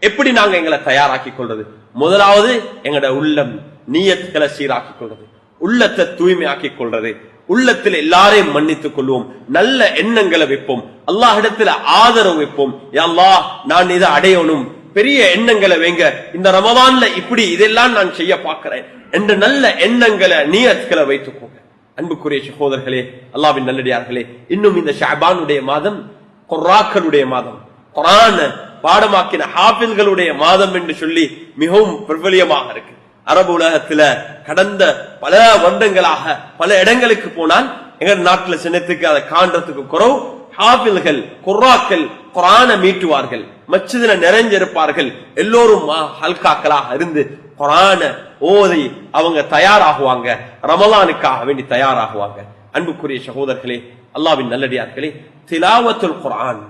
எப்படி நாங்க எங்களை தயாராக்கி கொள்றது? முதலாவது எங்களோட உள்ளம் நியத்துகளை சீராக்கி கொள்றது, உள்ளத்தை தூய்மையாக்கி கொள்றது, உள்ளத்தில் எல்லாரையும் மன்னித்துக் கொள்வோம், நல்ல எண்ணங்களை வைப்போம், அல்லாஹ்விடத்துல ஆதரவு வைப்போம். யா அல்லாஹ் நான் இதை அடையணும், பெரிய எண்ணங்களை வைங்க, இந்த ரமலான்ல இப்படி இதெல்லாம் நான் செய்ய பார்க்கிறேன் என்ற நல்ல எண்ணங்களை நியத்துகளை வைத்துக்கோங்க. அன்புக்குரிய சகோதரர்களே, அல்லாஹ்வின் நல்லடியார்களே, இன்னும் இந்த ஷஅபானுடைய மாதம் குர்ஆக்களுடைய மாதம், குர்ஆன் பாடமாக்கின ஹாஃபில்களுடைய மாதம் என்று சொல்லி மிகவும் பிரபலியமாக இருக்கு. அரபு உலகத்துல கடந்த பல வருடங்களாக பல இடங்களுக்கு போனால் எங்க நாட்டுல சின்னத்துக்கு அதை காண்றதுக்கு குறவு ஹாஃபில்கள் குர்ஆக்கள் குர்ஆனை மீட்டுவார்கள், மஸ்ஜிதுல நிறைஞ்சிருப்பார்கள், எல்லோரும் ஹல்காக்களாக இருந்து குர்ஆனை ஓதி அவங்க தயாராகுவாங்க, ரமலானுக்காக வேண்டி தயாராகுவாங்க. அன்புக்குரிய சகோதரர்களே, அல்லாஹ்வின் நல்லடியார்களே, திலாவத்துல் குர்ஆன்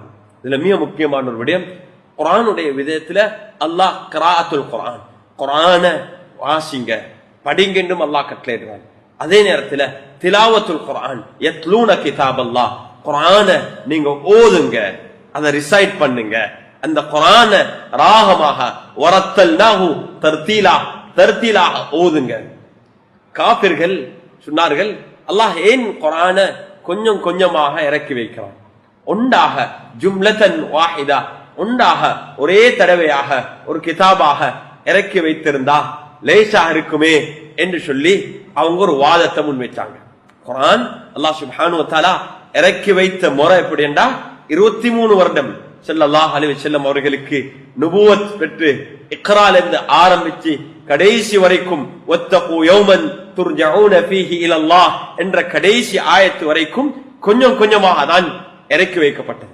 இதுல மிக முக்கியமான ஒரு விடயம். குர்ஆனுடைய விதத்துல அல்லாஹ் கிராஅத்துல் குர்ஆன், குர்ஆனை வாசிங்க படிங்க என்றும் அல்லாஹ் கட்டளையிடுறான். அதே நேரத்துல திலாவத்துல் குர்ஆன் யத்லூன கிதாபல்லாஹ், குர்ஆனை நீங்க ஓதுங்க, அதை ரிசைட் பண்ணுங்க, அந்த குர்ஆனை ராகமாக வரத்தல்னாஹு தர்தீலா தர்தீலாக ஓதுங்க. காபிர்கள் சொன்னார்கள், அல்லாஹ் ஏன் குர்ஆனை கொஞ்சம் கொஞ்சமாக இறக்கி வைக்கிறான், ஒன்றாக ஜும்லத்தன் வாஹிதா ஒன்றாக ஒரே தடவையாக ஒரு கிதாபாக இறக்கி வைத்திருந்தா லேசாக இருக்குமே என்று சொல்லி அவங்க ஒரு வாதத்தை முன்வைச்சாங்க. குர்ஆன் அல்லாஹ் சுப்ஹானஹு வ தஆலா இறக்கி வைத்த முறை எப்படி என்றா 23 வருடம் ஸல்லல்லாஹு அலைஹி வஸல்லம் அவர்களுக்கு நுபுவத் பெற்று இக்ரால இருந்து ஆரம்பிச்சு கடைசி வரைக்கும் வத்தகு யௌமன் துர்ஜஊன ஃபீஹி இலல்லாஹ் என்ற கடைசி ஆயத்து வரைக்கும் கொஞ்சம் கொஞ்சமாக தான் இறக்கி வைக்கப்பட்டது.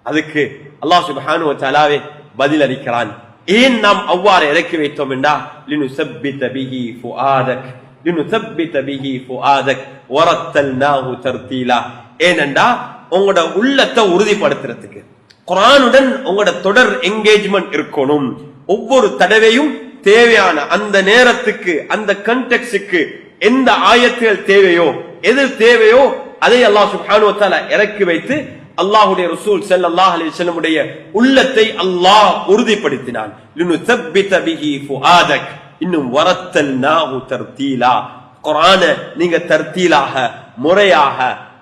அதுக்கு அல்லாஹ் சுப்ஹானஹு வ தஆலாவே பதில் அளிக்கிறான். ஏன் நாம் அவ்வாறு இறக்கி வைத்தோம் என்றா லினுஸப்பித பிஹி ஃபுஆதக் லினுஸப்பித பிஹி ஃபுஆதக் வரத்தல்னாஹு தர்தீலா, ஏனென்றா உங்களோட உள்ளத்தை உறுதிப்படுத்துறதுக்கு, குர்ஆனுடன் உங்களோட தொடர் என்கேஜ்மெண்ட் இருக்கணும். ஒவ்வொரு தடவையும் தேவையான அந்த நேரத்துக்கு அந்த கண்டெக்ஸ்டுக்கு எந்த ஆயத்துகள் தேவையோ எது தேவையோ அதை அல்லாஹ் சுப்ஹானஹு வ தஆலா இறக்கி வைத்து அல்லாஹ்வுடைய ரசூல் ஸல்லல்லாஹு அலைஹி வஸல்லம் உடைய உள்ளத்தை அல்லாஹ் உறுதிப்படுத்தினான். லினுஸப்பித பிஹி ஃபுஆதக், இன்னும் வரத்தல்னாஹு தர்தீலா, குர்ஆனை நீங்க தர்தீலாக முறையாக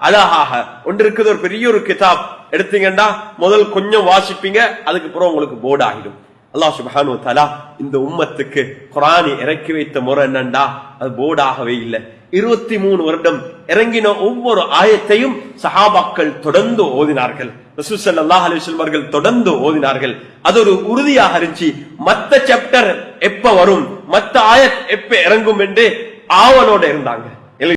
அழகாக ஒன்றிருக்குது. ஒரு பெரிய ஒரு கிதாப் எடுத்தீங்கன்னா முதல் கொஞ்சம் வாசிப்பீங்க, அதுக்கு அப்புறம் உங்களுக்கு போர்டு ஆகிடும். அல்லாஹ் சுப்ஹானஹு வ தஆலா இந்த உம்மத்துக்கு குர்ஆனை இறக்கி வைத்த முறை என்னண்டா அது போர்டாகவே இல்லை. 23 வருடம் இறங்கின ஒவ்வொரு ஆயத்தையும் சஹாபாக்கள் தொடர்ந்து ஓதினார்கள், ரசூல் ஸல்லல்லாஹு அலைஹி வஸல்லம் அவர்கள் தொடர்ந்து ஓதினார்கள். அது ஒரு உறுதியாக இருந்துச்சு. மத்த சாப்டர் எப்ப வரும், மத்த ஆயத் எப்ப இறங்கும் என்று ஆவலோட இருந்தாங்க.